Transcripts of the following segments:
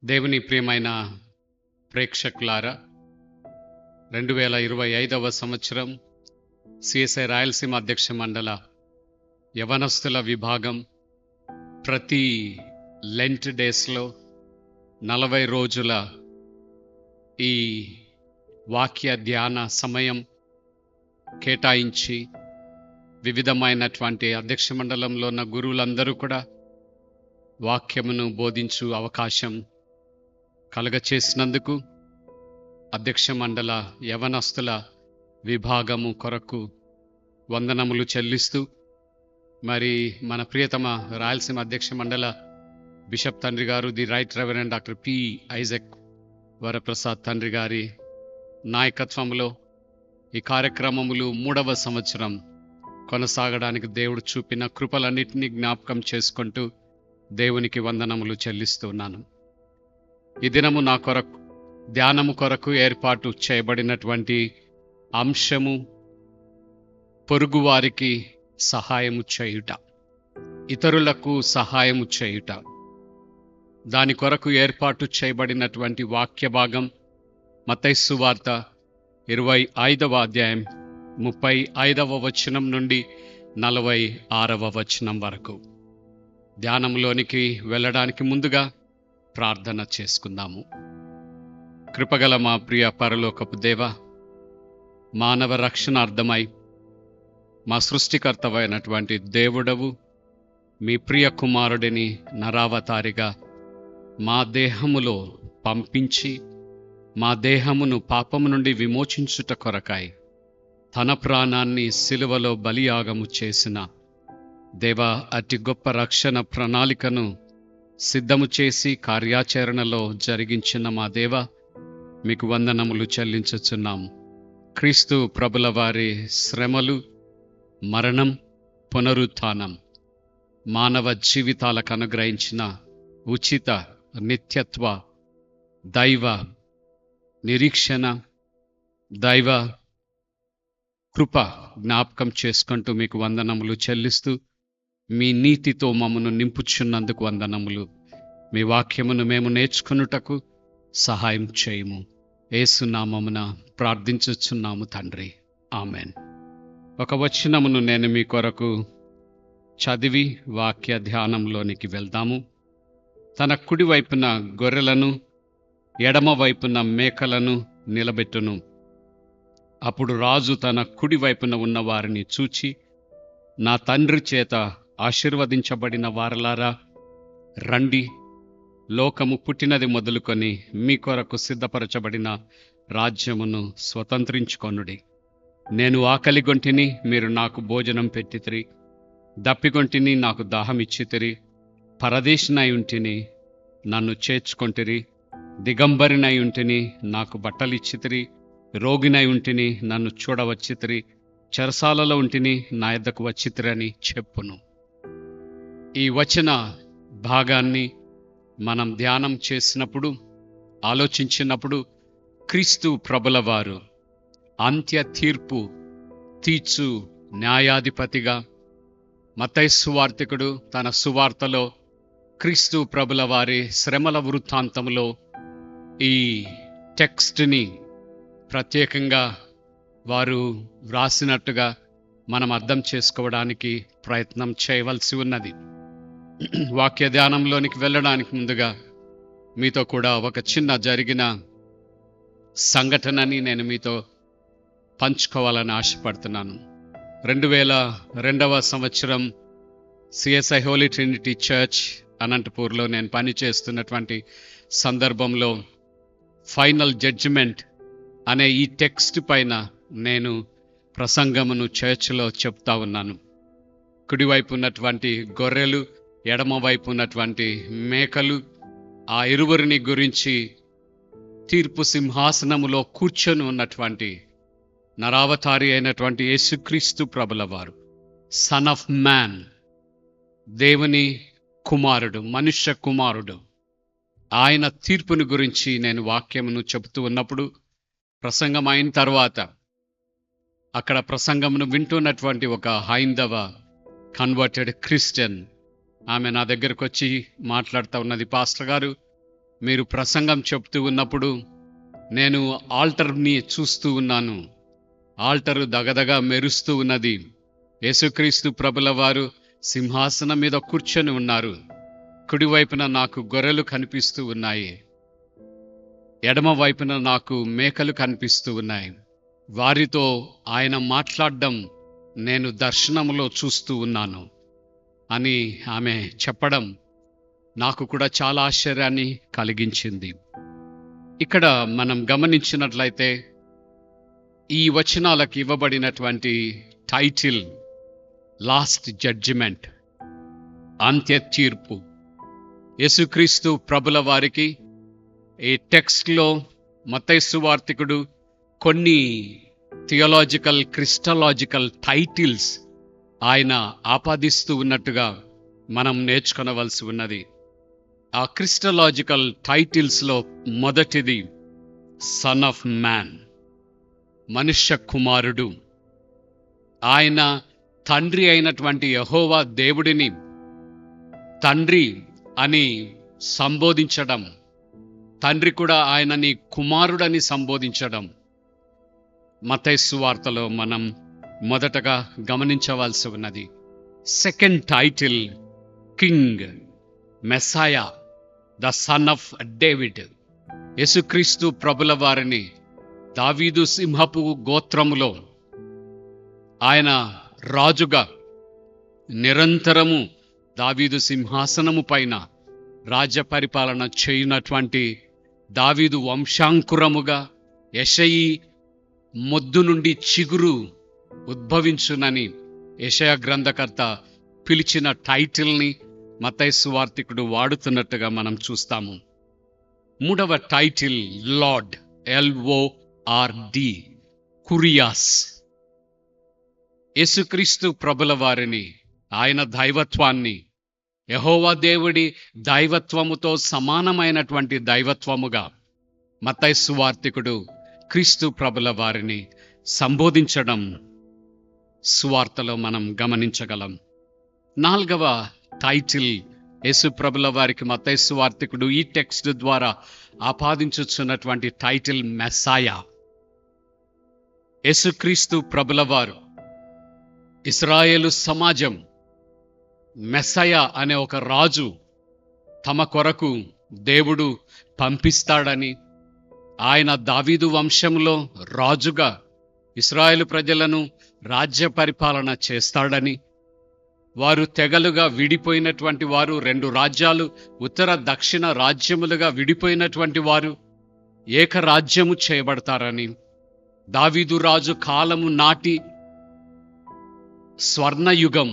దేవుని ప్రియమైన ప్రేక్షకులారా, 2025వ సంవత్సరం సిఎస్ఐ రాయలసీమ అధ్యక్ష మండల యవనస్తుల విభాగం ప్రతి లెంట్ డేస్లో 40 రోజుల ఈ వాక్య ధ్యాన సమయం కేటాయించి వివిధమైనటువంటి అధ్యక్ష మండలంలో ఉన్న గురువులందరూ కూడా వాక్యమును బోధించు అవకాశం కలగచేసినందుకు అధ్యక్ష మండల యవనస్తుల విభాగము కొరకు వందనములు చెల్లిస్తూ, మరి మన ప్రియతమ రాయలసీమ అధ్యక్ష మండల బిషప్ తండ్రి గారు, the right reverend doctor P Isaac Varaprasad తండ్రి గారి నాయకత్వంలో ఈ కార్యక్రమములు 3వ సంవత్సరం కొనసాగడానికి దేవుడు చూపిన కృపలన్నింటినీ జ్ఞాపకం చేసుకుంటూ దేవునికి వందనములు చెల్లిస్తున్నాను. ఈ దినము నా కొరకు ధ్యానము కొరకు ఏర్పాటు చేయబడినటువంటి అంశము పొరుగువారికి సహాయము చేయుట, ఇతరులకు సహాయము చేయుట. దాని కొరకు ఏర్పాటు చేయబడినటువంటి వాక్య భాగం మత్తయి సువార్త 25వ అధ్యాయం 35వ వచనం నుండి 46వ వచనం వరకు. ధ్యానంలోనికి వెళ్ళడానికి ముందుగా ప్రార్థన చేసుకుందాము. కృపగల మా ప్రియ పరలోకపు దేవ, మానవ రక్షణార్థమై మా సృష్టికర్తవైనటువంటి దేవుడవు మీ ప్రియ కుమారుడిని నరావతారిగా మా దేహములో పంపించి మా దేహమును పాపము నుండి విమోచించుట కొరకై తన ప్రాణాన్ని సిలువలో బలియాగము చేసిన దేవా, అతి గొప్ప రక్షణ ప్రణాళికను సిద్ధము చేసి కార్యాచరణలో జరిగించిన మా దేవ, మీకు వందనములు చెల్లించుచున్నాము. క్రీస్తు ప్రభుల వారి శ్రమలు, మరణం, పునరుత్థానం మానవ జీవితాలకు అనుగ్రహించిన ఉచిత నిత్యత్వ దైవ నిరీక్షణ, దైవ కృప జ్ఞాపకం చేసుకుంటూ మీకు వందనములు చెల్లిస్తూ, మీ నీతితో మమ్మను నింపుచున్నందుకు వందనములు. మీ వాక్యమును మేము నేర్చుకున్నటకు సహాయం చేయము. యేసు నామమున ప్రార్థించుచున్నాము తండ్రి, ఆమెన్. ఒక వచనమును నేను మీ కొరకు చదివి వాక్య ధ్యానంలోనికి వెళ్దాము. తన కుడి వైపున గొర్రెలను, ఎడమ వైపున మేకలను నిలబెట్టును. అప్పుడు రాజు తన కుడి వైపున ఉన్న వారిని చూచి, నా తండ్రి చేత ఆశీర్వదించబడిన వారలారా, రండి, లోకము పుట్టినది మొదలుకొని మీ కొరకు సిద్ధపరచబడిన రాజ్యమును స్వతంత్రించుకొనుడి. నేను ఆకలిగొంటిని, మీరు నాకు భోజనం పెట్టితిరి. దప్పిగొంటిని, నాకు దాహమిచ్చితిరి. పరదేశినై ఉంటిని, నన్ను చేర్చుకొంటిరి. దిగంబరినై ఉంటిని, నాకు బట్టలిచ్చితిరి. రోగినై ఉంటిని, నన్ను చూడవచ్చితిరి. చెరసాలలో ఉంటిని, నా యొద్దకు వచ్చితిరని చెప్పును. ఈ వచన భాగాన్ని మనం ధ్యానం చేసినప్పుడు, ఆలోచించినప్పుడు, క్రీస్తు ప్రభుల వారు అంత్య తీర్పు తీర్చు న్యాయాధిపతిగా మత్తయి సువార్తికుడు తన సువార్తలో క్రీస్తు ప్రభుల వారి శ్రమల వృత్తాంతంలో ఈ టెక్స్ట్ని ప్రత్యేకంగా వారు వ్రాసినట్టుగా మనం అర్థం చేసుకోవడానికి ప్రయత్నం చేయవలసి ఉన్నది. వాక్య ధ్యానంలోనికి వెళ్ళడానికి ముందుగా మీతో కూడా ఒక చిన్న జరిగిన సంఘటనని నేను మీతో పంచుకోవాలని ఆశపడుతున్నాను. 2002వ సంవత్సరం సిఎస్ఐ హోలీ ట్రినిటీ చర్చ్ అనంతపూర్లో నేను పనిచేస్తున్నటువంటి సందర్భంలో ఫైనల్ జడ్జిమెంట్ అనే ఈ టెక్స్ట్ పైన నేను ప్రసంగమును చర్చ్లో చెప్తా ఉన్నాను. కుడివైపు ఉన్నటువంటి గొర్రెలు, ఎడమవైపు ఉన్నటువంటి మేకలు, ఆ ఇరువురిని గురించి తీర్పు సింహాసనములో కూర్చొని ఉన్నటువంటి నరావతారి అయినటువంటి యేసుక్రీస్తు ప్రభుల వారు, సన్ ఆఫ్ మ్యాన్, దేవుని కుమారుడు, మనుష్య కుమారుడు, ఆయన తీర్పుని గురించి నేను వాక్యమును చెబుతూ ఉన్నప్పుడు, ప్రసంగం అయిన తర్వాత అక్కడ ప్రసంగమును వింటున్నటువంటి ఒక హైందవ కన్వర్టెడ్ క్రిస్టియన్ ఆమె నా దగ్గరకు వచ్చి మాట్లాడుతూ ఉన్నది, పాస్టర్ గారు, మీరు ప్రసంగం చెప్తూ ఉన్నప్పుడు నేను ఆల్టర్ని చూస్తూ ఉన్నాను. ఆల్టరు దగదగ మెరుస్తూ ఉన్నది. యేసుక్రీస్తు ప్రభుల వారు సింహాసనం మీద కూర్చొని ఉన్నారు. కుడివైపున నాకు గొర్రెలు కనిపిస్తూ ఉన్నాయి. ఎడమ వైపున నాకు మేకలు కనిపిస్తూ ఉన్నాయి. వారితో ఆయన మాట్లాడడం నేను దర్శనంలో చూస్తూ ఉన్నాను అని ఆమె చెప్పడం నాకు కూడా చాలా ఆశ్చర్యాన్ని కలిగించింది. ఇక్కడ మనం గమనించినట్లయితే ఈ వచనాలకు ఇవ్వబడినటువంటి టైటిల్ లాస్ట్ జడ్జిమెంట్, అంత్య తీర్పు. యేసుక్రీస్తు ప్రభుల వారికి ఈ టెక్స్ట్లో మత్తయి సువార్తికుడు కొన్ని థియోలాజికల్, క్రిస్టలాజికల్ టైటిల్స్ ఆయన ఆపాదిస్తూ ఉన్నట్టుగా మనం నేర్చుకొనవలసి ఉన్నది. ఆ క్రిస్టలాజికల్ టైటిల్స్లో మొదటిది సన్ ఆఫ్ మ్యాన్, మనుష్య కుమారుడు. ఆయన తండ్రి అయినటువంటి యెహోవా దేవుడిని తండ్రి అని సంబోధించడం, తండ్రి కూడా ఆయనని కుమారుడని సంబోధించడం మత్తయి సువార్తలో మనం మొదటగా గమనించవలసి ఉన్నది. Second title king, మెస్సాయా, the son of David. యేసుక్రీస్తు ప్రభుల వారిని దావీదు సింహపు గోత్రములో ఆయన రాజుగా నిరంతరము దావీదు సింహాసనము పైన రాజ్య పరిపాలన చేయునటువంటి దావీదు వంశాంకురముగా యెషయి మొద్దు నుండి చిగురు ఉద్భవించునని యెషయా గ్రంథకర్త పిలిచిన టైటిల్ని మత్తయి సువార్తికుడు వాడుతున్నట్టుగా మనం చూస్తాము. మూడవ టైటిల్ లార్డ్, LORD, కురియాస్. యేసుక్రీస్తు ప్రభుల వారిని, ఆయన దైవత్వాన్ని, యెహోవా దేవుడి దైవత్వముతో సమానమైనటువంటి దైవత్వముగా మత్తయి సువార్తికుడు క్రీస్తు ప్రభుల వారిని సంబోధించడం సువార్తలో మనం గమనించగలం. నాలుగవ టైటిల్ యేసు ప్రభుల వారికి మత్తయి సువార్తికుడు ఈ టెక్స్ట్ ద్వారా ఆపాదించుచున్నటువంటి టైటిల్ మెస్సాయా. యేసుక్రీస్తు ప్రభుల వారు ఇశ్రాయేలు సమాజం మెస్సయా అనే ఒక రాజు తమ కొరకు దేవుడు పంపిస్తాడని, ఆయన దావీదు వంశంలో రాజుగా ఇశ్రాయేలు ప్రజలను రాజ్య పరిపాలన చేస్తాడని, వారు తెగలుగా విడిపోయినటువంటి వారు, 2 రాజ్యాలు ఉత్తర దక్షిణ రాజ్యములుగా విడిపోయినటువంటి వారు ఏకరాజ్యము చేయబడతారని, దావీదు రాజు కాలము నాటి స్వర్ణయుగం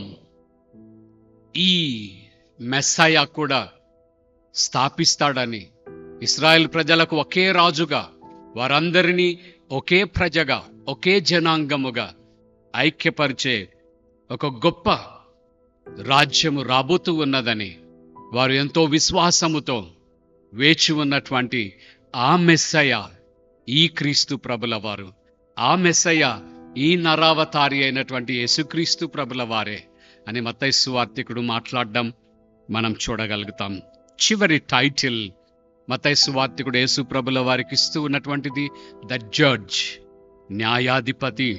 ఈ మెస్సయా కూడా స్థాపిస్తాడని, ఇశ్రాయేల్ ప్రజలకు ఒకే రాజుగా, వారందరినీ ఒకే ప్రజగా, ఒకే జనాంగముగా ఐక్యపరిచే ఒక గొప్ప రాజ్యము రాబోతూ ఉన్నదని వారు ఎంతో విశ్వాసముతో వేచి ఉన్నటువంటి ఆ మెస్సయా ఈ క్రీస్తు ప్రభుల వారు, ఆ మెస్సయా ఈ నరావతారి అయినటువంటి యేసుక్రీస్తు ప్రభుల వారే అని మత్తయి సువార్తికుడు మాట్లాడడం మనం చూడగలుగుతాం. చివరి టైటిల్ మత్తయి సువార్తికుడు యేసు ప్రభుల వారికి ఇస్తూ ఉన్నటువంటిది ద జడ్జ్, న్యాయాధిపతి.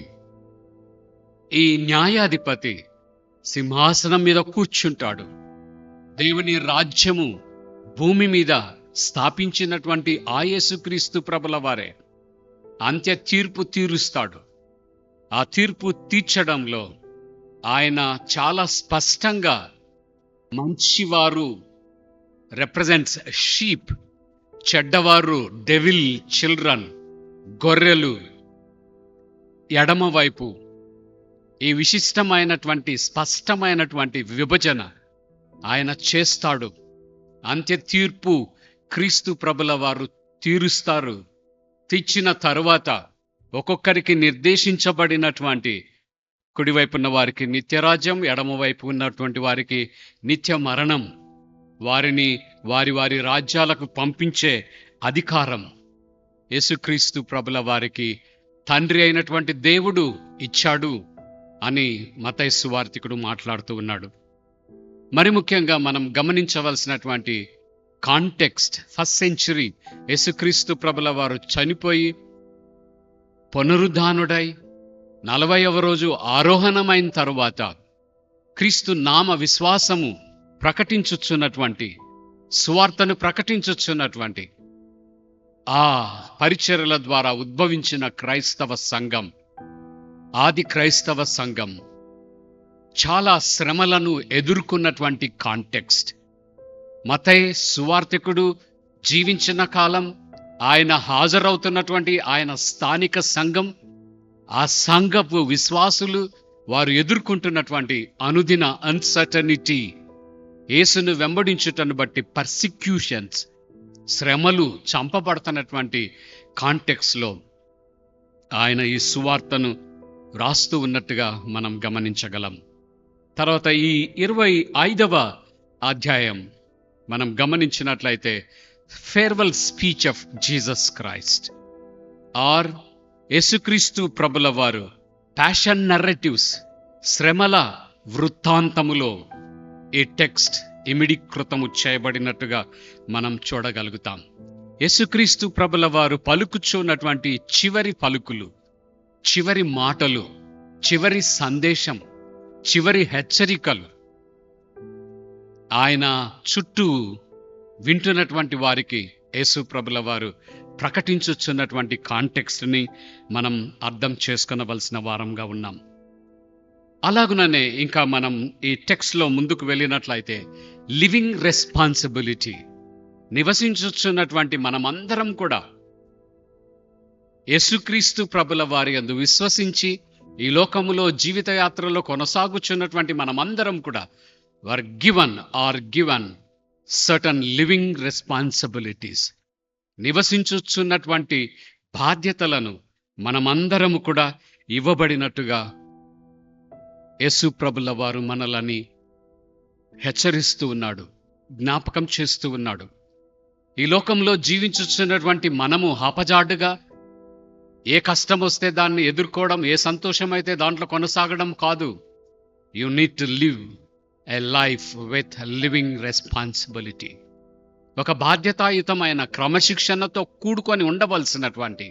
ఈ న్యాయాధిపతి సింహాసనం మీద కూర్చుంటాడు. దేవుని రాజ్యము భూమి మీద స్థాపించినటువంటి ఆ యేసుక్రీస్తు ప్రభుల వారే అంత్య తీర్పు తీరుస్తాడు. ఆ తీర్పు తీర్చడంలో ఆయన చాలా స్పష్టంగా మంచివారు రిప్రజెంట్స్ షీప్, చెడ్డవారు డెవిల్ చిల్డ్రన్, గొర్రెలు ఎడమవైపు, ఈ విశిష్టమైనటువంటి స్పష్టమైనటువంటి విభజన ఆయన చేస్తాడు. అంత్య తీర్పు క్రీస్తు ప్రభుల వారు తీరుస్తారు. తీర్చిన తరువాత ఒక్కొక్కరికి నిర్దేశించబడినటువంటి, కుడివైపున్న వారికి నిత్యరాజ్యం, ఎడమవైపు ఉన్నటువంటి వారికి నిత్య మరణం, వారిని వారి వారి రాజ్యాలకు పంపించే అధికారం యేసుక్రీస్తు ప్రభుల వారికి తండ్రి అయినటువంటి దేవుడు ఇచ్చాడు అని మత్తయి సువార్తికుడు మాట్లాడుతూ ఉన్నాడు. మరి ముఖ్యంగా మనం గమనించవలసినటువంటి కాంటెక్స్ట్ ఫస్ట్ సెంచరీ యేసుక్రీస్తు ప్రభుల వారు చనిపోయి పునరుద్ధానుడై 40వ రోజు ఆరోహణమైన తరువాత క్రీస్తు నామ విశ్వాసము ప్రకటించుచున్నటువంటి సువార్తను ప్రకటించుచున్నటువంటి ఆ పరిచర్యల ద్వారా ఉద్భవించిన క్రైస్తవ సంఘం, ఆది క్రైస్తవ సంఘం చాలా శ్రమలను ఎదుర్కొన్నటువంటి కాంటెక్స్ట్. మత్తయి సువార్తికుడు జీవించిన కాలం, ఆయన హాజరవుతున్నటువంటి ఆయన స్థానిక సంఘం, ఆ సంఘపు విశ్వాసులు వారు ఎదుర్కొంటున్నటువంటి అనుదిన అన్సర్టనిటీ, యేసును వెంబడించుటను బట్టి పర్సిక్యూషన్స్, శ్రమలు, చంపబడుతున్నటువంటి కాంటెక్స్లో ఆయన ఈ సువార్తను రాస్తూ ఉన్నట్టుగా మనం గమనించగలం. తర్వాత ఈ 25వ అధ్యాయం మనం గమనించినట్లయితే farewell speech of Jesus Christ or యేసుక్రీస్తు ప్రభుల వారు ప్యాషన్ నర్రేటివ్స్, శ్రమల వృత్తాంతములో ఈ టెక్స్ట్ ఇమిడీకృతము చేయబడినట్టుగా మనం చూడగలుగుతాం. యేసుక్రీస్తు ప్రభుల వారు పలుకుచున్నటువంటి చివరి పలుకులు, చివరి మాటలు, చివరి సందేశం, చివరి హెచ్చరికలు ఆయన చుట్టూ వింటున్నటువంటి వారికి యేసు ప్రభుల వారు ప్రకటించుచున్నటువంటి కాంటెక్స్ట్ని మనం అర్థం చేసుకొనవలసిన వారంగా ఉన్నాం. అలాగుననే ఇంకా మనం ఈ టెక్స్ట్లో ముందుకు వెళ్ళినట్లయితే లివింగ్ రెస్పాన్సిబిలిటీ, నివసించుచున్నటువంటి మనమందరం కూడా యేసుక్రీస్తు ప్రభుల వారి యందు విశ్వసించి ఈ లోకములో జీవితయాత్రలో కొనసాగుచున్నటువంటి మనమందరం కూడా గివన్ సర్టన్ లివింగ్ రెస్పాన్సిబిలిటీస్, నివసించుచున్నటువంటి బాధ్యతలను మనమందరము కూడా ఇవ్వబడినట్టుగా యేసు ప్రభుల వారు మనలని హెచ్చరిస్తూ ఉన్నాడు, జ్ఞాపకం చేస్తూ ఉన్నాడు. ఈ లోకంలో జీవించుచున్నటువంటి మనము హాపజాడుగా ఏ కష్టం వస్తే దాన్ని ఎదుర్కోవడం, ఏ సంతోషం అయితే దాంట్లో కొనసాగడం కాదు. You need to live a life with living responsibility. ఒక బాధ్యతాయుతమైన క్రమశిక్షణతో కూడుకొని ఉండవలసినటువంటి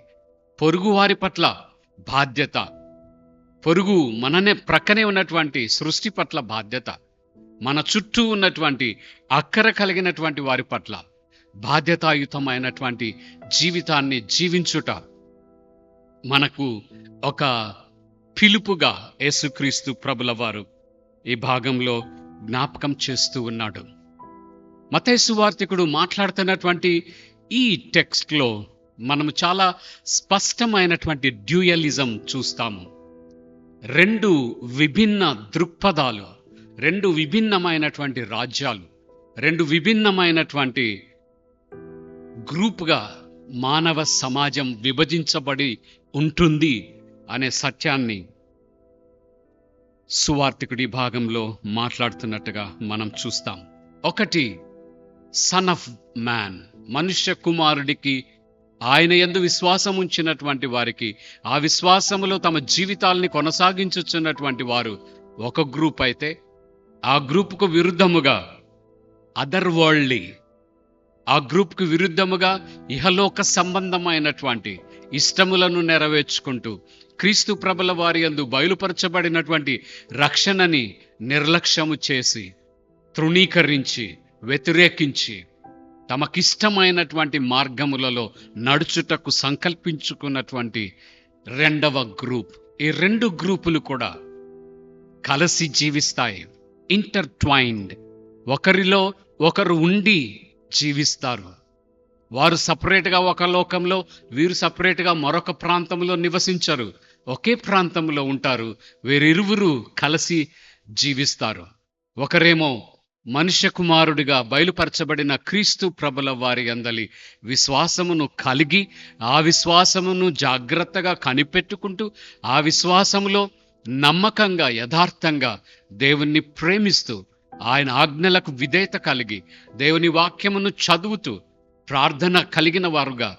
పొరుగువారి పట్ల బాధ్యత, పొరుగు మననే ప్రక్కనే ఉన్నటువంటి సృష్టి పట్ల బాధ్యత, మన చుట్టూ ఉన్నటువంటి అక్కర కలిగినటువంటి వారి పట్ల బాధ్యతాయుతమైనటువంటి జీవితాన్ని జీవించుట మనకు ఒక పిలుపుగా యేసుక్రీస్తు ప్రభుల వారు ఈ భాగంలో జ్ఞాపకం చేస్తూ ఉన్నాడు. మత్తయి సువార్తికుడు మాట్లాడుతున్నటువంటి ఈ టెక్స్ట్లో మనము చాలా స్పష్టమైనటువంటి డ్యూయలిజం చూస్తాము. రెండు విభిన్న దృక్పథాలు, రెండు విభిన్నమైనటువంటి రాజ్యాలు, రెండు విభిన్నమైనటువంటి గ్రూప్గా మానవ సమాజం విభజించబడి ఉంటుంది అనే సత్యాన్ని సువార్తికుడి భాగంలో మాట్లాడుతున్నట్టుగా మనం చూస్తాం. ఒకటి సన్ ఆఫ్ మ్యాన్, మనుష్య కుమారుడికి, ఆయన యందు విశ్వాసం ఉంచినటువంటి వారికి, ఆ విశ్వాసములో తమ జీవితాల్ని కొనసాగించుచున్నటువంటి వారు ఒక గ్రూప్ అయితే, ఆ గ్రూపుకు విరుద్ధముగా అదర్ వరల్డ్లీ, ఆ గ్రూప్కు విరుద్ధముగా ఇహలోక సంబంధమైనటువంటి ఇష్టములను నెరవేర్చుకుంటూ క్రీస్తు ప్రభుల వారి యందు బయలుపరచబడినటువంటి రక్షణని నిర్లక్ష్యము చేసి, తృణీకరించి, వ్యతిరేకించి తమకిష్టమైనటువంటి మార్గములలో నడుచుటకు సంకల్పించుకున్నటువంటి రెండవ గ్రూప్. ఈ రెండు గ్రూపులు కూడా కలిసి జీవిస్తాయి, ఇంటర్ట్వైన్డ్. ఒకరిలో ఒకరు ఉండి జీవిస్తారు. వారు సపరేట్గా ఒక లోకంలో, వీరు సపరేట్గా మరొక ప్రాంతంలో నివసించరు, ఒకే ప్రాంతంలో ఉంటారు. వీరిరువురు కలిసి జీవిస్తారు. ఒకరేమో మనుష్య కుమారుడిగా బయలుపరచబడిన క్రీస్తు ప్రభుల వారి యందలి విశ్వాసమును కలిగి, ఆ విశ్వాసమును జాగ్రత్తగా కనిపెట్టుకుంటూ, ఆ విశ్వాసములో నమ్మకంగా, యథార్థంగా దేవుణ్ణి ప్రేమిస్తూ, ఆయన ఆజ్ఞలకు విధేయత కలిగి, దేవుని వాక్యమును చదువుతూ, ప్రార్థన కలిగిన వారుగా,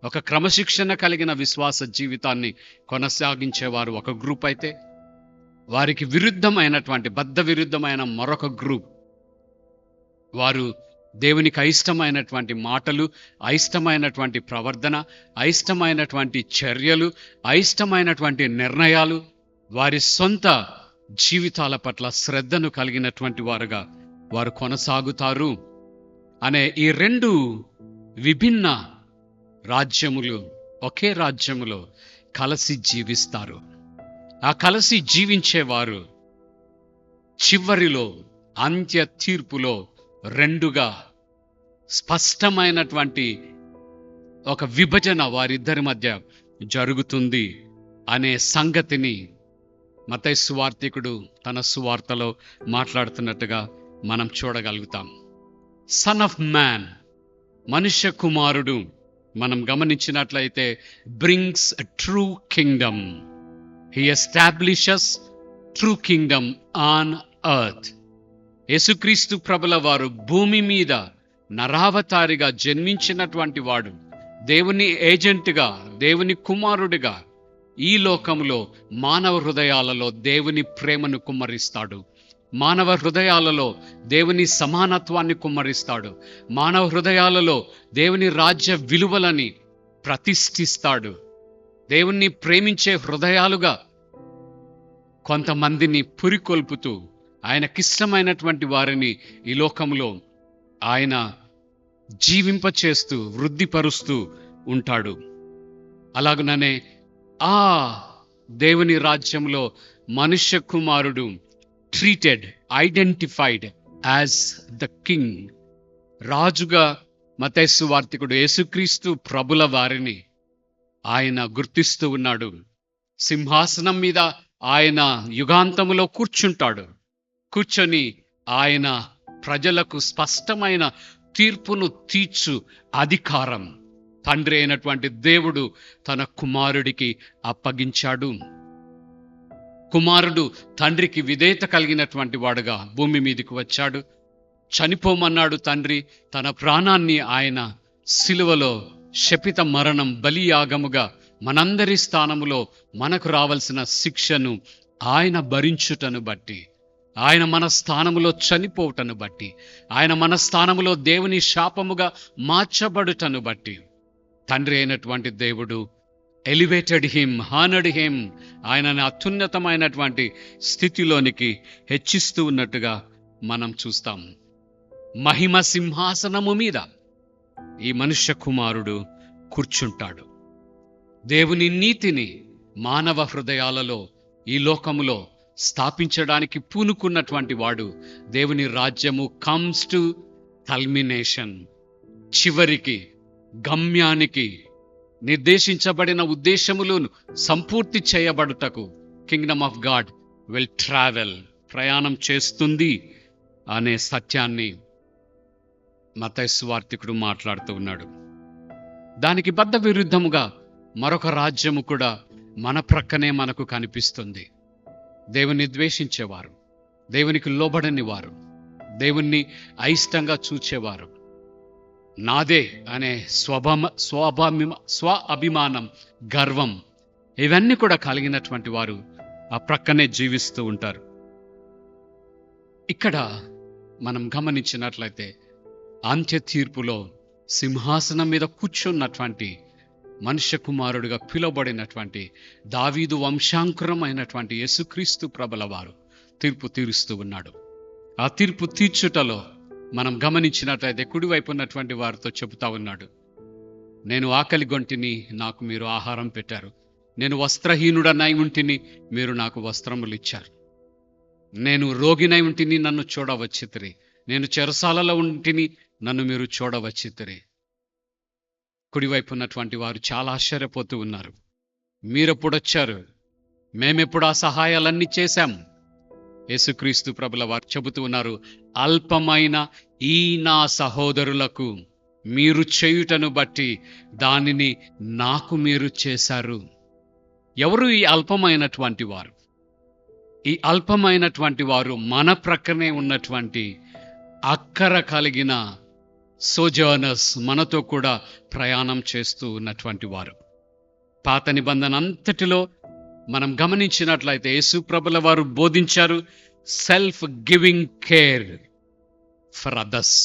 ఒక క్రమశిక్షణ కలిగిన విశ్వాస జీవితాన్ని కొనసాగించేవారు ఒక గ్రూప్ అయితే, వారికి విరుద్ధమైనటువంటి, బద్ధ విరుద్ధమైన మరొక గ్రూప్, వారు దేవునికి అయిష్టమైనటువంటి మాటలు, అయిష్టమైనటువంటి ప్రవర్తన, అయిష్టమైనటువంటి చర్యలు, అయిష్టమైనటువంటి నిర్ణయాలు, వారి సొంత జీవితాల పట్ల శ్రద్ధను కలిగినటువంటి వారుగా వారు కొనసాగుతారు అనే ఈ రెండు విభిన్న రాజ్యములు ఒకే రాజ్యములో కలిసి జీవిస్తారు. ఆ కలిసి జీవించేవారు చివరిలో అంత్య తీర్పులో రెండుగా స్పష్టమైనటువంటి ఒక విభజన వారిద్దరి మధ్య జరుగుతుంది అనే సంగతిని మత్తయి సువార్తికుడు తన సువార్తలో మాట్లాడుతున్నట్టుగా మనం చూడగలుగుతాం. సన్ ఆఫ్ మ్యాన్, మనుష్య కుమారుడు, మనం గమనించినట్లయితే brings true Kingdom. He establishes true Kingdom on earth. యేసుక్రీస్తు ప్రభుల వారు భూమి మీద నరావతారిగా జన్మించినటువంటి వాడు, దేవుని ఏజెంట్గా, దేవుని కుమారుడిగా ఈ లోకంలో మానవ హృదయాలలో దేవుని ప్రేమను కుమ్మరిస్తాడు. మానవ హృదయాలలో దేవుని సమానత్వాన్ని కుమ్మరిస్తాడు. మానవ హృదయాలలో దేవుని రాజ్య విలువలని ప్రతిష్ఠిస్తాడు. దేవుణ్ణి ప్రేమించే హృదయాలుగా కొంతమందిని పురికొల్పుతూ ఆయనకిష్టమైనటువంటి వారిని ఈ లోకంలో ఆయన జీవింపచేస్తూ వృద్ధిపరుస్తూ ఉంటాడు. అలాగుననే ఆ దేవుని రాజ్యంలో మనుష్య కుమారుడు treated, identified as the king. రాజుగా మత్తయి సువార్తికుడు యేసుక్రీస్తు ప్రభుల వారిని ఆయన గుర్తిస్తూ ఉన్నాడు. సింహాసనం మీద ఆయన యుగాంతములో కూర్చుంటాడు. కూర్చొని ఆయన ప్రజలకు స్పష్టమైన తీర్పును తీర్చు అధికారం తండ్రి అయినటువంటి దేవుడు తన కుమారుడికి అప్పగించాడు. కుమారుడు తండ్రికి విధేయత కలిగినటువంటి వాడుగా భూమి మీదకి వచ్చాడు. చనిపోమన్నాడు తండ్రి. తన ప్రాణాన్ని ఆయన సిలువలో శపిత మరణం బలియాగముగా మనందరి స్థానములో మనకు రావలసిన శిక్షను ఆయన భరించుటను బట్టి, ఆయన మన స్థానములో చనిపోవుటను బట్టి, ఆయన మన స్థానములో దేవుని శాపముగా మార్చబడుటను బట్టి తండ్రి అయినటువంటి దేవుడు ఎలివేటెడ్ హిమ్, హానర్డ్ హిమ్, ఆయనని అత్యున్నతమైనటువంటి స్థితిలోనికి హెచ్చిస్తూ ఉన్నట్టుగా మనం చూస్తాం. మహిమ సింహాసనము మీద ఈ మనుష్య కుమారుడు కూర్చుంటాడు. దేవుని నీతిని మానవ హృదయాలలో ఈ లోకములో స్థాపించడానికి పూనుకున్నటువంటి వాడు. దేవుని రాజ్యము కమ్స్ టు కల్మినేషన్, చివరికి గమ్యానికి నిర్దేశించబడిన ఉద్దేశములను సంపూర్తి చేయబడుటకు kingdom of God will travel, ప్రయాణం చేస్తుంది అనే సత్యాన్ని మత్తయి సువార్తికుడు మాట్లాడుతూ ఉన్నాడు. దానికి బద్ధ విరుద్ధముగా మరొక రాజ్యము కూడా మన ప్రక్కనే మనకు కనిపిస్తుంది. దేవుని ద్వేషించేవారు, దేవునికి లోబడని వారు, దేవుణ్ణి అయిష్టంగా చూచేవారు, నాదే అనే స్వ అభిమానం, గర్వం, ఇవన్నీ కూడా కలిగినటువంటి వారు ఆ ప్రక్కనే జీవిస్తూ ఉంటారు. ఇక్కడ మనం గమనించినట్లయితే అంత్య తీర్పులో సింహాసనం మీద కూర్చున్నటువంటి మనుష్య కుమారుడిగా పిలువబడినటువంటి దావీదు వంశాంకురం అయినటువంటి యేసుక్రీస్తు ప్రభుల వారు తీర్పు తీరుస్తూ ఉన్నాడు. ఆ తీర్పు తీర్చుటలో మనం గమనించినట్లయితే కుడివైపు ఉన్నటువంటి వారితో చెబుతా ఉన్నాడు, నేను ఆకలి గొంటిని, నాకు మీరు ఆహారం పెట్టారు. నేను వస్త్రహీనుడనై ఉంటిని, మీరు నాకు వస్త్రములు ఇచ్చారు. నేను రోగినై ఉంటిని, నన్ను చూడవచ్చితిరి. నేను చెరసాలలో ఉంటిని, నన్ను మీరు చూడవచ్చితిరి. కుడివైపు ఉన్నటువంటి వారు చాలా ఆశ్చర్యపోతూ ఉన్నారు. మీరెప్పుడొచ్చారు? మేమెప్పుడు ఆ సహాయాలన్నీ చేశాము. యేసుక్రీస్తు ప్రభుల వారు చెబుతూ ఉన్నారు, అల్పమైన ఈ నా సహోదరులకు మీరు చేయుటను బట్టి దానిని నాకు మీరు చేశారు. ఎవరు ఈ అల్పమైనటువంటి వారు? ఈ అల్పమైనటువంటి వారు మన ప్రక్కనే ఉన్నటువంటి అక్కర కలిగిన సోజర్నర్స్, మనతో కూడా ప్రయాణం చేస్తూ ఉన్నటువంటి వారు. పాత నిబంధన అంతటిలో మనం గమనించినట్లయితే యేసు ప్రభుల వారు బోధించారు self giving care for others.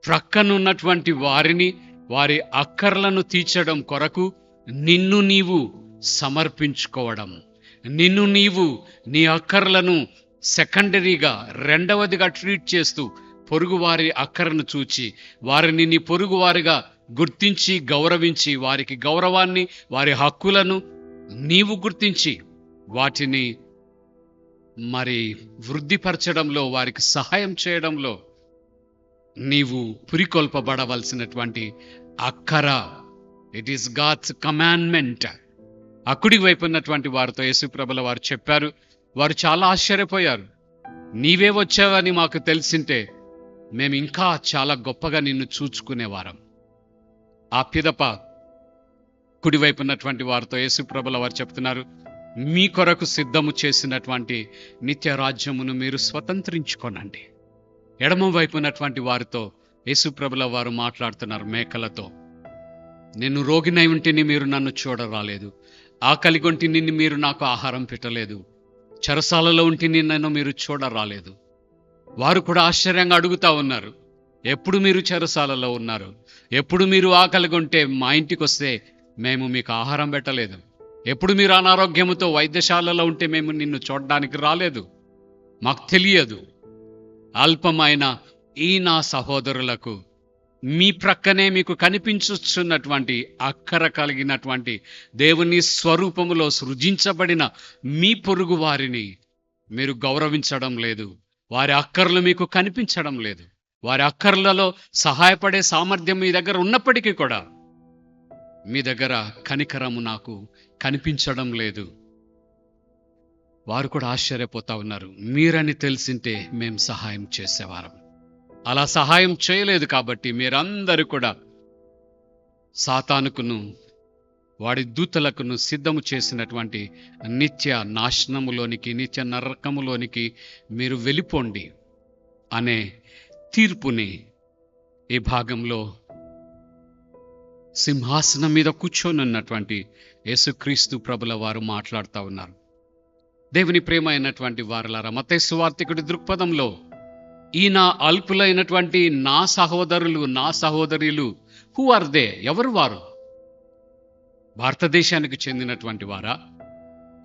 ప్రక్కనున్నటువంటి వారిని వారి అక్కర్లను తీర్చడం కొరకు నిన్ను నీవు సమర్పించుకోవడం, నిన్ను నీవు నీ అక్కర్లను సెకండరీగా రెండవదిగా ట్రీట్ చేస్తూ పొరుగువారి అక్కరను చూచి వారిని నీ పొరుగువారిగా గుర్తించి గౌరవించి వారికి గౌరవాన్ని వారి హక్కులను నీవు గుర్తించి వాటిని మరి వృద్ధిపరచడంలో వారికి సహాయం చేయడంలో నీవు పురికొల్పబడవలసినటువంటి అక్కర. It is God's commandment. అకుడి వైపు ఉన్నటువంటి వారితో యేసుప్రభుల వారు చెప్పారు. వారు చాలా ఆశ్చర్యపోయారు. నీవే వచ్చావని మాకు తెలిసింటే మేము ఇంకా చాలా గొప్పగా నిన్ను చూచుకునేవారం. ఆ పిదప కుడివైపు ఉన్నటువంటి వారితో యేసుప్రభుల వారు చెప్తున్నారు, మీ కొరకు సిద్ధము చేసినటువంటి నిత్య రాజ్యమును మీరు స్వతంత్రించుకోనండి. ఎడమ వైపు ఉన్నటువంటి వారితో యేసుప్రభుల వారు మాట్లాడుతున్నారు మేకలతో. నేను రోగినై ఉంటిని మీరు నన్ను చూడరాలేదు, ఆకలిగొంటిని మీరు నాకు ఆహారం పెట్టలేదు, చెరసాలలో ఉంటిని నన్ను మీరు చూడరాలేదు. వారు కూడా ఆశ్చర్యంగా అడుగుతా ఉన్నారు, ఎప్పుడు మీరు చెరసాలలో ఉన్నారు, ఎప్పుడు మీరు ఆకలిగొంటే మా ఇంటికి వస్తే మేము మీకు ఆహారం పెట్టలేదు, ఎప్పుడు మీరు అనారోగ్యముతో వైద్యశాలలో ఉంటే మేము నిన్ను చూడడానికి రాలేదు, మాకు తెలియదు. అల్పమైన ఈ నా సహోదరులకు మీ ప్రక్కనే మీకు కనిపించుచున్నటువంటి అక్కర కలిగినటువంటి దేవుని స్వరూపములో సృజించబడిన మీ పొరుగు వారిని మీరు గౌరవించడం లేదు, వారి అక్కర్లు మీకు కనిపించడం లేదు, వారి అక్కర్లలో సహాయపడే సామర్థ్యం మీ దగ్గర ఉన్నప్పటికీ కూడా మీ దగ్గర కనికరము నాకు కనిపించడం లేదు. వారు కూడా ఆశ్చర్యపోతా ఉన్నారు. మీరని తెలిసింటే మేం సహాయం చేసేవారం, అలా సహాయం చేయలేదు కాబట్టి మీరందరూ కూడా సాతానుకును వాడి దూతలకును సిద్ధము చేసినటువంటి నిత్య నాశనములోనికి, నిత్య నరకములోనికి మీరు వెళ్ళిపోండి అనే తీర్పుని ఈ భాగంలో సింహాసనం మీద కూర్చొనున్నటువంటి యేసుక్రీస్తు ప్రభుల వారు మాట్లాడుతూ ఉన్నారు. దేవుని ప్రేమ అయినటువంటి వారలారా, మత్తయి సువార్తికుడి దృక్పథంలో ఈ నా అల్పులైనటువంటి నా సహోదరులు నా సహోదరులు హూ ఆర్ దే? ఎవరు వారు? భారతదేశానికి చెందినటువంటి వారా?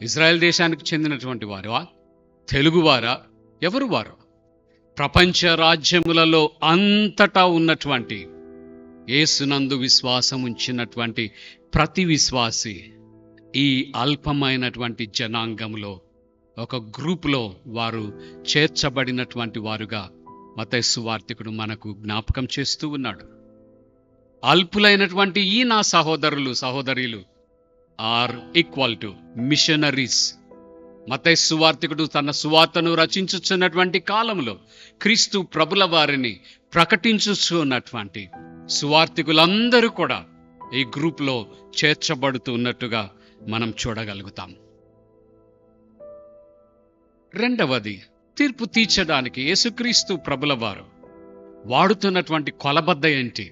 ఇజ్రాయెల్ దేశానికి చెందినటువంటి వారా? తెలుగువారా? ఎవరు వారు? ప్రపంచ రాజ్యములలో అంతటా ఉన్నటువంటి యేసునందు విశ్వాసం ఉంచినటువంటి ప్రతి విశ్వాసి ఈ అల్పమైనటువంటి జనాంగంలో ఒక గ్రూపులో వారు చేర్చబడినటువంటి వారుగా మత్తయి సువార్తికుడు మనకు జ్ఞాపకం చేస్తూ ఉన్నాడు. అల్పులైనటువంటి ఈ నా సహోదరులు సహోదరీలు ఆర్ ఈక్వల్ టు మిషనరీస్. మత్తయి సువార్తికుడు తన సువార్తను రచించుచున్నటువంటి కాలంలో క్రీస్తు ప్రభుల వారిని ప్రకటించుచున్నటువంటి సువార్తికులందరూ కూడా ఈ గ్రూప్లో చేర్చబడుతూ ఉన్నట్టుగా మనం చూడగలుగుతాం. రెండవది, తీర్పు తీర్చడానికి యేసుక్రీస్తు ప్రభుల వారు వాడుతున్నటువంటి కొలబద్ద ఏంటి?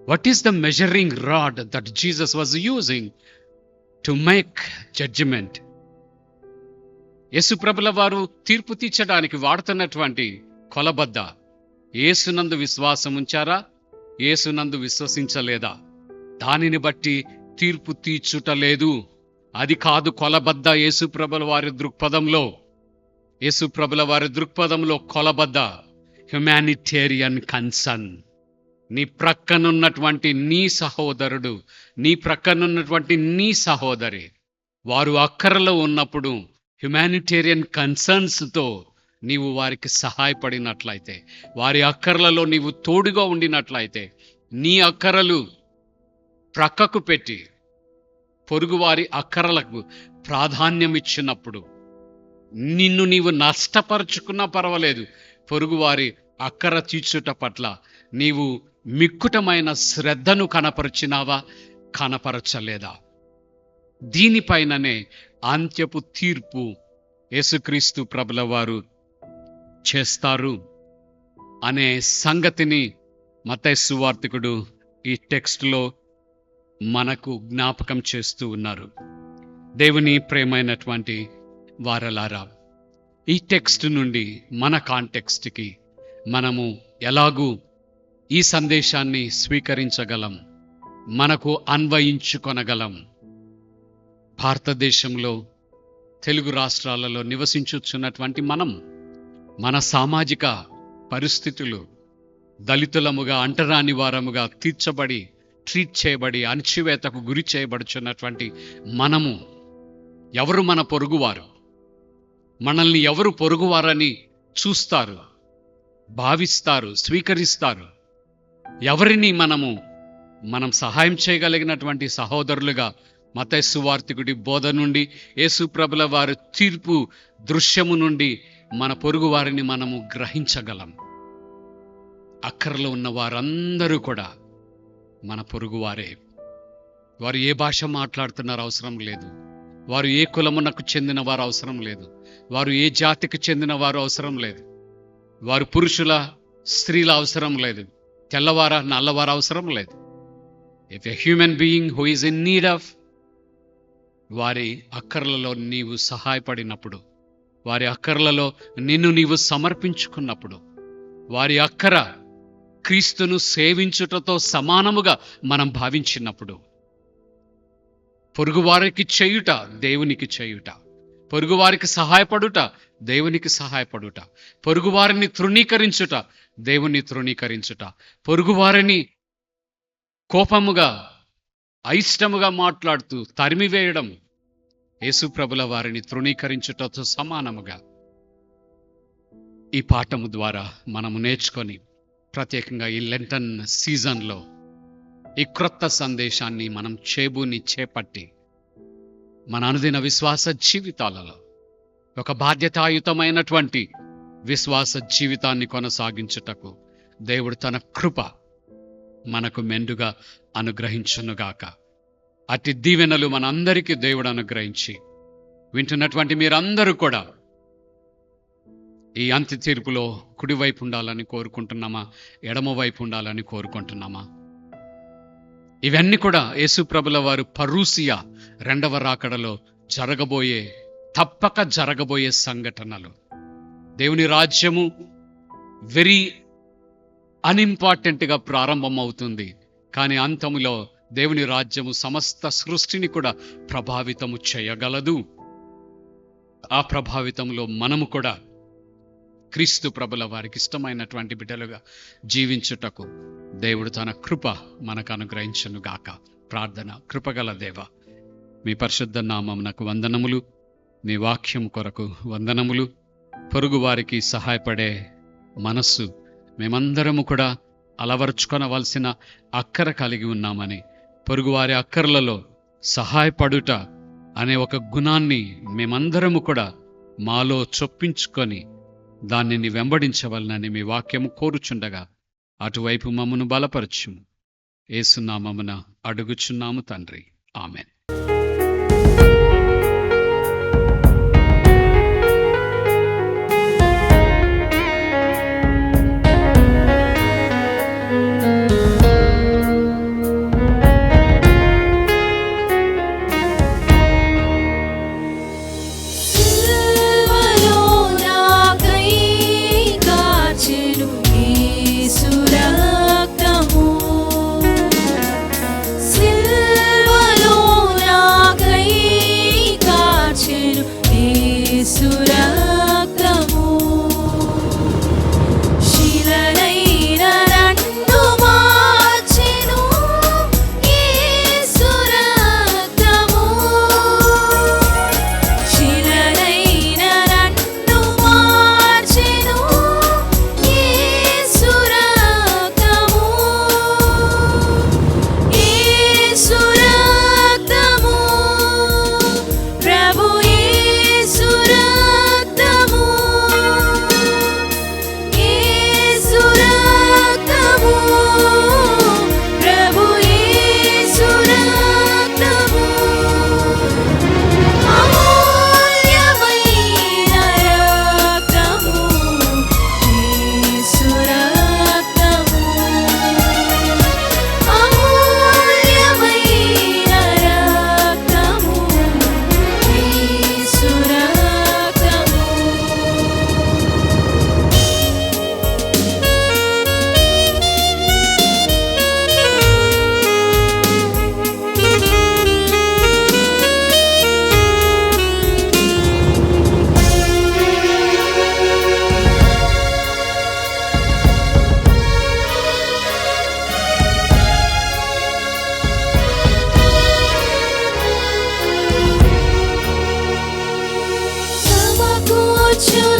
What is the measuring rod that Jesus was using to make judgement? Yesu ప్రభుల వారు తీర్పు తీర్చడానికి వాడుతున్నటువంటి కొలబద్ద, యేసునందు విశ్వాసం ఉంచారా, యేసునందు విశ్వసించలేదా, దానిని బట్టి తీర్పు తీర్చుటలేదు. అది కాదు కొలబద్ద. యేసు ప్రభుల వారి దృక్పథంలో, యేసు ప్రభుల వారి దృక్పథంలో కొలబద్ద హ్యుమానిటేరియన్ కన్సర్న్. నీ ప్రక్కనున్నటువంటి నీ సహోదరుడు, నీ ప్రక్కనున్నటువంటి నీ సహోదరి, వారు అక్కరలో ఉన్నప్పుడు హ్యుమానిటేరియన్ కన్సర్న్స్తో నీవు వారికి సహాయపడినట్లయితే, వారి అక్కర్లలో నీవు తోడుగా ఉండినట్లయితే, నీ అక్కరలు ప్రక్కకు పెట్టి పొరుగువారి అక్కరలకు ప్రాధాన్యం ఇచ్చినప్పుడు, నిన్ను నీవు నష్టపరుచుకున్నా పర్వాలేదు, పొరుగువారి అక్కర తీర్చుట పట్ల నీవు మిక్కుటమైన శ్రద్ధను కనపరిచినావా, కనపరచలేదా? దీనిపైననే అంత్యపు తీర్పు యేసుక్రీస్తు ప్రభుల వారు చేస్తారు అనే సంగతిని మత్తయి సువార్తికుడు ఈ టెక్స్ట్లో మనకు జ్ఞాపకం చేస్తూ ఉన్నారు. దేవుని ప్రేమైనటువంటి వారలారా, ఈ టెక్స్ట్ నుండి మన కాంటెక్స్ట్కి మనము ఎలాగూ ఈ సందేశాన్ని స్వీకరించగలం, మనకు అన్వయించుకొనగలం. భారతదేశంలో తెలుగు రాష్ట్రాలలో నివసించుచున్నటువంటి మనం, మన సామాజిక పరిస్థితులు, దళితులముగా, అంటరాని వారముగా తీర్చబడి, ట్రీట్ చేయబడి, అణచివేతకు గురి చేయబడుచున్నటువంటి మనము, ఎవరు మన పొరుగువారు? మనల్ని ఎవరు పొరుగువారని చూస్తారు, భావిస్తారు, స్వీకరిస్తారు? ఎవరిని మనం సహాయం చేయగలిగినటువంటి సహోదరులుగా మత్తయి సువార్తికుడి బోధ నుండి, యేసు ప్రభుల వారి తీర్పు దృశ్యము నుండి మన పొరుగు వారిని మనము గ్రహించగలం. అక్కరలో ఉన్న వారందరూ కూడా మన పొరుగువారే. వారు ఏ భాష మాట్లాడుతున్నారు అవసరం లేదు, వారు ఏ కులమునకు చెందిన వారు అవసరం లేదు, వారు ఏ జాతికి చెందిన వారు అవసరం లేదు, వారు పురుషుల స్త్రీల అవసరం లేదు, తెల్లవార నల్లవారు అవసరం లేదు. If a human being who is in need of, వారి అక్కర్లలో నీవు సహాయపడినప్పుడు, వారి అక్కర్లలో నిన్ను నీవు సమర్పించుకున్నప్పుడు, వారి అక్కర క్రీస్తును సేవించుటతో సమానముగా మనం భావించినప్పుడు, పొరుగువారికి చేయుట దేవునికి చేయుట, పొరుగువారికి సహాయపడుట దేవునికి సహాయపడుట, పొరుగువారిని తృణీకరించుట దేవుని తృణీకరించుట, పొరుగువారిని కోపముగా అయిష్టముగా మాట్లాడుతూ తరిమివేయడం యేసు ప్రభుల వారిని తృణీకరించుటతో సమానముగా. ఈ పాఠము ద్వారా మనము నేర్చుకొని, ప్రత్యేకంగా ఈ లెంటన్ సీజన్లో ఈ క్రొత్త సందేశాన్ని మనం చేపట్టి మన అనుదిన విశ్వాస జీవితాలలో ఒక బాధ్యతాయుతమైనటువంటి విశ్వాస జీవితాన్ని కొనసాగించుటకు దేవుడు తన కృప మనకు మెండుగా అనుగ్రహించునుగాక. అట్టి దీవెనలు మనందరికీ దేవుడు అనుగ్రహించి, వింటున్నటువంటి మీరందరూ కూడా ఈ అంత్య తీర్పులో కుడివైపు ఉండాలని కోరుకుంటున్నామా, ఎడమవైపు ఉండాలని కోరుకుంటున్నామా? ఇవన్నీ కూడా యేసు ప్రభుల వారు పరూసియా రెండవ రాకడలో తప్పక జరగబోయే సంఘటనలు. దేవుని రాజ్యము వెరీ అన్ఇంపార్టెంట్గా ప్రారంభమవుతుంది, కానీ అంతములో దేవుని రాజ్యము సమస్త సృష్టిని కూడా ప్రభావితము చేయగలదు. ఆ ప్రభావితంలో మనము కూడా క్రీస్తు ప్రభుల వారికి ఇష్టమైనటువంటి బిడ్డలుగా జీవించుటకు దేవుడు తన కృప మనకు అనుగ్రహించును గాక. ప్రార్థన. కృపగల దేవ, మీ పరిశుద్ధ నామమునకు వందనములు, మీ వాక్యం కొరకు వందనములు. పొరుగు వారికి సహాయపడే మనస్సు మేమందరము కూడా అలవర్చుకొనవలసిన అక్కర కలిగి ఉన్నామని, పొరుగువారి అక్కర్లలో సహాయపడుట అనే ఒక గుణాన్ని మేమందరము కూడా మాలో చొప్పించుకొని దానిని వెంబడించవలనని మీ వాక్యము కోరుచుండగా, అటువైపు మమ్మను బలపరచుము. యేసునామమున అడుగుచున్నాము తండ్రి, ఆమెన్. సిల్వలో కూర్చును